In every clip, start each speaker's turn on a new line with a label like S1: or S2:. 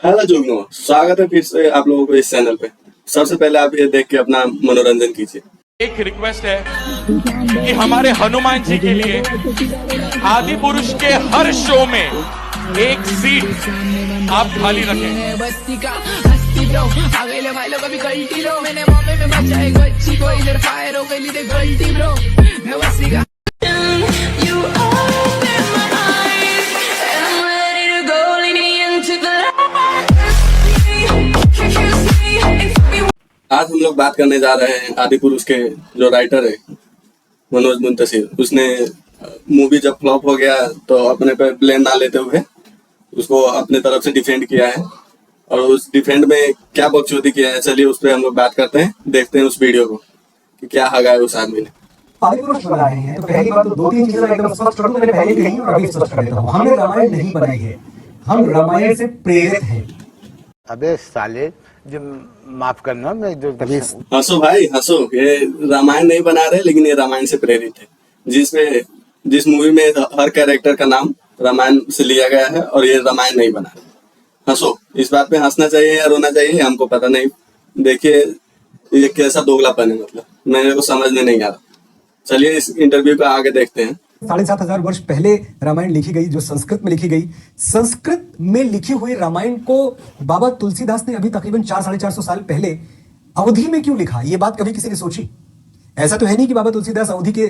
S1: Hello जुगनू, स्वागत है फिर से आप लोगों को इस चैनल पे। सबसे पहले आप ये देख के अपना मनोरंजन कीजिए।
S2: एक रिक्वेस्ट है कि हमारे हनुमान जी के लिए आदि पुरुष के हर शो में एक सीट आप खाली रखें।
S3: बस्ती का हस्ती ब्रो अगले भाई लोग अभी गलती लो मैंने मम्मी में बचा एक बच्ची को इधर फायर हो गई थी गलती ब्रो मैं बस्ती का You open my eyes and I'm ready to go leaning into the light. Kiss me and tell me
S1: आज हम लोग बात करने जा रहे हैं आदि पुरुष के जो राइटर है मनोज मुंतशिर। उसने मूवी जब फ्लॉप हो गया तो अपने पे ब्लेम ना लेते हुए उसको अपने तरफ से डिफेंड किया है, और उस डिफेंड में क्या बकचोदी किया है, चलिए उस पर हम लोग बात करते हैं। देखते हैं उस वीडियो को कि क्या हगा है उस आदमी ने।
S4: आदि पुरुष बना रहे हैं तो पहली बात तो दो तीन चीजें मैं एकदम स्पष्ट कर दूं, मैंने पहले भी कही और अभी स्पष्ट कर देता हूं। हमने रामायण नहीं बनाई है, हम रामायण से प्रेरित हैं।
S5: अबे साले जो माफ करना मैं जो तभी
S1: हंसो भाई हंसो, ये रामायण नहीं बना रहे लेकिन ये रामायण से प्रेरित है, जिसमें जिस मूवी में हर कैरेक्टर का नाम रामायण से लिया गया है, और ये रामायण नहीं बना। हंसो, इस बात पे हंसना चाहिए या रोना चाहिए हमको पता नहीं। देखिए ये कैसा दोगलापन है, मतलब मेरे को समझ में नहीं आ रहा। चलिए इस इंटरव्यू को आगे देखते हैं।
S4: 7,500 वर्ष पहले रामायण लिखी गई, जो संस्कृत में लिखी गई। संस्कृत में लिखी हुई रामायण को बाबा तुलसीदास ने अभी तकरीबन 400-450 साल पहले अवधि में क्यों लिखा? ये बात कभी किसी ने सोची? ऐसा तो है नहीं कि बाबा तुलसीदास अवधि के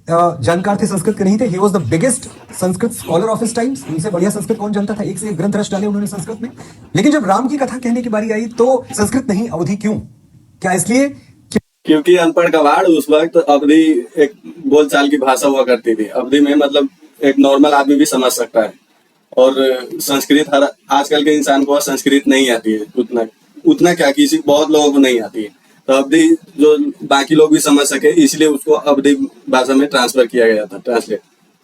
S4: जानकार थे, संस्कृत के नहीं थे। He was the biggest Sanskrit scholar of his times. उनसे बढ़िया संस्कृत कौन जानता था? एक से एक ग्रंथ रच डाले उन्होंने संस्कृत में। लेकिन जब राम की कथा कहने की बारी आई तो संस्कृत नहीं, अवधि क्यों? क्या इसलिए
S1: क्योंकि अनपढ़ कबाड़ उस वक्त अवधि एक बोलचाल की भाषा हुआ करती थी। अवधि में मतलब एक नॉर्मल आदमी भी समझ सकता है, और संस्कृत हर आजकल के इंसान को संस्कृत नहीं आती है उतना उतना क्या, किसी बहुत लोगों को नहीं आती है। तो अवधि जो बाकी लोग भी समझ सके, इसलिए उसको अवधि भाषा में ट्रांसफर किया गया था, ट्रांसलेट।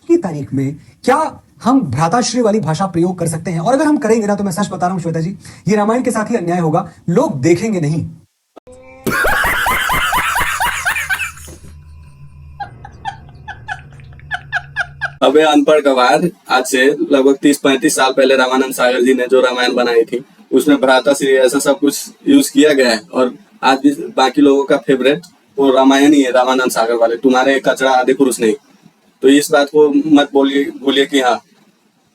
S4: की तारीख में क्या हम भ्राताश्री वाली भाषा प्रयोग कर सकते हैं? और अगर हम करेंगे ना, तो मैं सच बता रहा हूं श्वेता जी, ये रामायण के साथ ही अन्याय होगा। लोग देखेंगे नहीं।
S1: अबे अनपढ़ गवार, आज से लगभग 30-35 साल पहले रामानंद सागर जी ने जो रामायण बनाई थी उसमें भ्राताश्री ऐसा सब कुछ यूज किया गया है, और आज भी बाकी लोगों का फेवरेट वो रामायण ही है, रामानंद सागर वाले। तुम्हारे कचरा आदि पुरुष नहीं। तो इस बात को मत भूलिए कि हाँ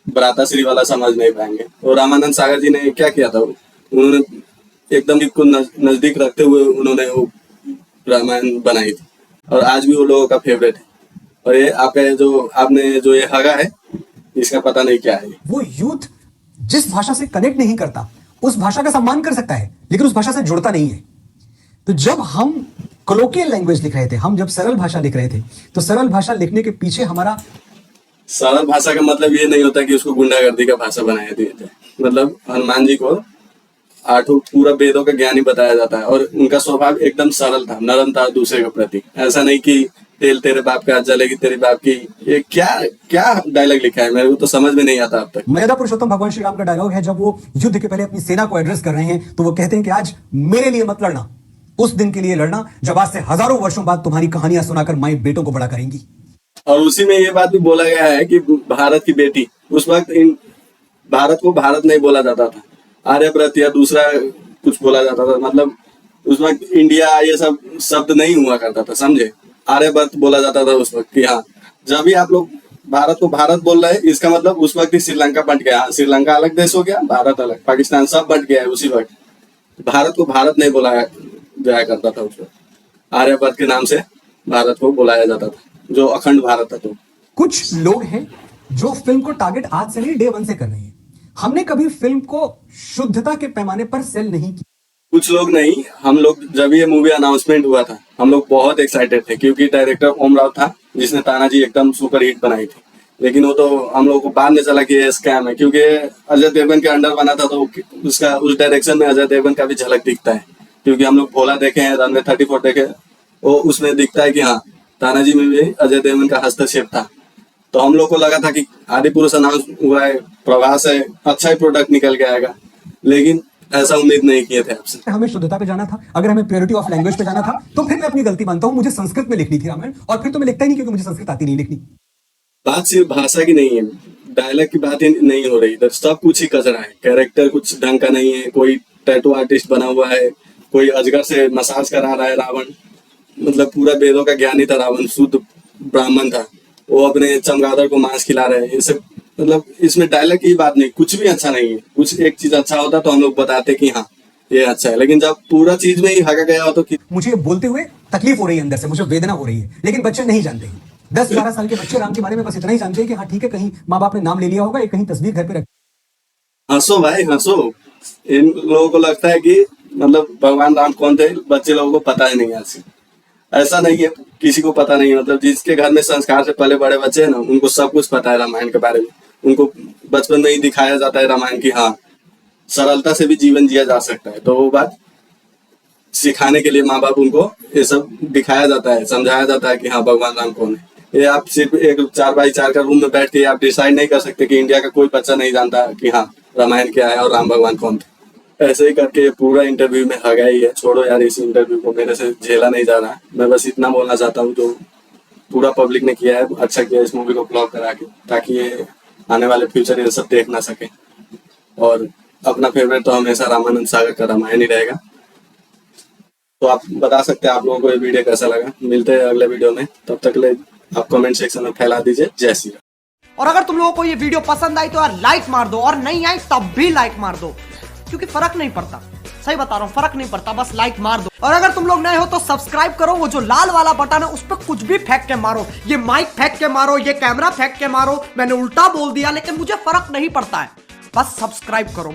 S1: भ्राताश्री वाला समझ नहीं पाएंगे। और रामानंद सागर जी ने क्या किया था, उन्होंने एकदम को नजदीक रखते हुए उन्होंने वो रामायण बनाई थी, और आज भी वो लोगों का फेवरेट है। और ये आपने जो ये हगा है, इसका पता नहीं क्या है।
S4: वो यूथ जिस भाषा से कनेक्ट नहीं करता उस भाषा का सम्मान कर सकता है, लेकिन उस भाषा से जुड़ता नहीं है। तो जब हम कोलोकियल लैंग्वेज लिख रहे थे, हम जब सरल भाषा लिख रहे थे, तो सरल भाषा लिखने के पीछे हमारा
S1: सरल भाषा का मतलब ये नहीं होता कि उसको गुंडागर्दी का भाषा बनाया दिया जाए। मतलब हनुमान जी को 8 पूरा वेदों का ज्ञान ही बताया जाता है, और उनका स्वभाव एकदम सरल था, नरम था दूसरे के प्रति। ऐसा नहीं कि तेल तेरे बाप का जलेगी तेरी बाप की। ये क्या क्या डायलॉग लिखा है, मेरे को तो समझ में नहीं आता अब तक।
S4: मर्यादा पुरुषोत्तम भगवान श्री राम का डायलॉग है, जब वो युद्ध के पहले अपनी सेना को एड्रेस कर रहे हैं, तो वो कहते हैं कि आज मेरे लिए मत लड़ना, उस दिन के लिए लड़ना जब आज से हजारों वर्षों बाद तुम्हारी कहानियां सुनाकर माई बेटों को बड़ा करेंगी।
S1: और उसी में ये बात भी बोला गया है कि भारत की बेटी, उस वक्त भारत को भारत नहीं बोला जाता था, आर्यव्रत या दूसरा कुछ बोला जाता था। मतलब उस वक्त इंडिया ये सब शब्द नहीं हुआ करता था, समझे? आर्यव्रत बोला जाता था उस वक्त कि हाँ, जब भी आप लोग भारत को भारत बोल रहे हैं, इसका मतलब उस वक्त ही श्रीलंका बंट गया। श्रीलंका अलग देश हो गया, भारत अलग, पाकिस्तान सब बंट गया है उसी वक्त। भारत को भारत नहीं बुलाया जाया करता था उस वक्त, आर्यव्रत के नाम से भारत को बुलाया जाता था, जो अखंड भारत था। तो
S4: कुछ लोग हैं जो फिल्म को टारगेट आज से नहीं, डे 1 से कर रहे हैं। हमने कभी फिल्म को शुद्धता के पैमाने पर सेल नहीं किया।
S1: कुछ लोग नहीं, हम लोग जब ये मूवी अनाउंसमेंट हुआ था, हम लोग बहुत एक्साइटेड थे, क्योंकि डायरेक्टर ओम राव था जिसने तानाजी एकदम सुपर हिट बनाई थी। लेकिन वो तो हम लोग को बाद में चला कि ये स्कैम है, क्योंकि अजय देवगन के अंडर बना था, तो उसका उस डायरेक्शन में अजय देवगन का भी झलक दिखता है। क्योंकि हम लोग भोला देखे हैं, रनवे 34 देखे, वो उसमें दिखता है कि हाँ तानाजी में भी अजय देवगन का हस्तक्षेप था। तो हम लोग को लगा था कि आदि पुरुष अनाउंस हुआ है, प्रभास है, अच्छा ही प्रोडक्ट निकल के आएगा, लेकिन ऐसा उम्मीद नहीं किए थे आपसे।
S4: हमें शुद्धता पे जाना था, अगर हमें प्योरिटी ऑफ लैंग्वेज पे जाना था, तो फिर मैं अपनी गलती मानता हूं, मुझे संस्कृत में लिखनी थी रामायण, और फिर तो मैं लिखता ही नहीं क्योंकि मुझे संस्कृत आती नहीं लिखनी।
S1: बात सिर्फ भाषा की नहीं है, डायलॉग की बात ही नहीं हो रही, इधर सब कुछ ही कचरा है। कैरेक्टर कुछ ढंग का नहीं है, कोई टैटू आर्टिस्ट बना हुआ है, कोई अजगर से मसाज करा रहा है रावण, मतलब पूरा वेदों का ज्ञानी था रावण, शुद्ध ब्राह्मण था, वो अपने चमगादड़ को मांस खिला रहे हैं। ये सब मतलब इसमें डायलॉग की बात नहीं, कुछ भी अच्छा नहीं है। कुछ एक चीज अच्छा होता तो हम लोग बताते कि हाँ ये अच्छा है, लेकिन जब पूरा चीज में ही हका गया हो तो
S4: मुझे बोलते हुए तकलीफ हो रही है, अंदर से मुझे वेदना हो रही है, लेकिन बच्चे नहीं जानते। 10-12 साल के बच्चे राम के बारे में बस इतना ही जानते हैं कि हाँ ठीक है, कहीं माँ बाप ने नाम ले लिया होगा, एक कहीं तस्वीर घर पे रख।
S1: हंसो भाई हंसो। इन लोगों को लगता है कि मतलब भगवान राम कौन थे, बच्चे लोगों को पता ही नहीं है। ऐसा नहीं है, किसी को पता नहीं है। मतलब जिसके घर में संस्कार से पले बड़े बच्चे हैं ना, उनको सब कुछ पता है रामायण के बारे में। उनको बचपन में ही दिखाया जाता है रामायण की हाँ सरलता से भी जीवन जिया जा सकता है। तो वो बात सिखाने के लिए माँ बाप उनको ये सब दिखाया जाता है, समझाया जाता है कि हाँ भगवान राम कौन है। ये आप सिर्फ एक 4x4 का रूम में बैठ के आप डिसाइड नहीं कर सकते कि इंडिया का कोई बच्चा नहीं जानता कि हाँ रामायण क्या है और राम भगवान कौन थे। ऐसे ही करके पूरा इंटरव्यू में हगा ही है। छोड़ो यार इस इंटरव्यू को, मेरे से झेला नहीं जा रहा। मैं बस इतना बोलना चाहता हूँ जो पूरा पब्लिक ने किया है, अच्छा किया इस मूवी को ब्लॉक करा के, ताकि ये आने वाले फ्यूचर ये सब देख ना सके। और अपना फेवरेट तो हमेशा रामानंद सागर का रामायण ही रहेगा। तो आप बता सकते हैं आप लोगों को ये वीडियो कैसा लगा। मिलते हैं अगले वीडियो में, तब तक ले आप कमेंट सेक्शन में फैला दीजिए। जय श्री राम।
S6: और अगर तुम लोगों को ये वीडियो पसंद आई तो यार लाइक मार दो, और नहीं आई तब भी लाइक मार दो, क्योंकि फर्क नहीं पड़ता। सही बता रहा हूँ, फर्क नहीं पड़ता, बस लाइक मार दो। और अगर तुम लोग नए हो तो सब्सक्राइब करो, वो जो लाल वाला बटन है उस पर कुछ भी फेंक के मारो, ये माइक फेंक के मारो, ये कैमरा फेंक के मारो, मैंने उल्टा बोल दिया लेकिन मुझे फर्क नहीं पड़ता है, बस सब्सक्राइब करो।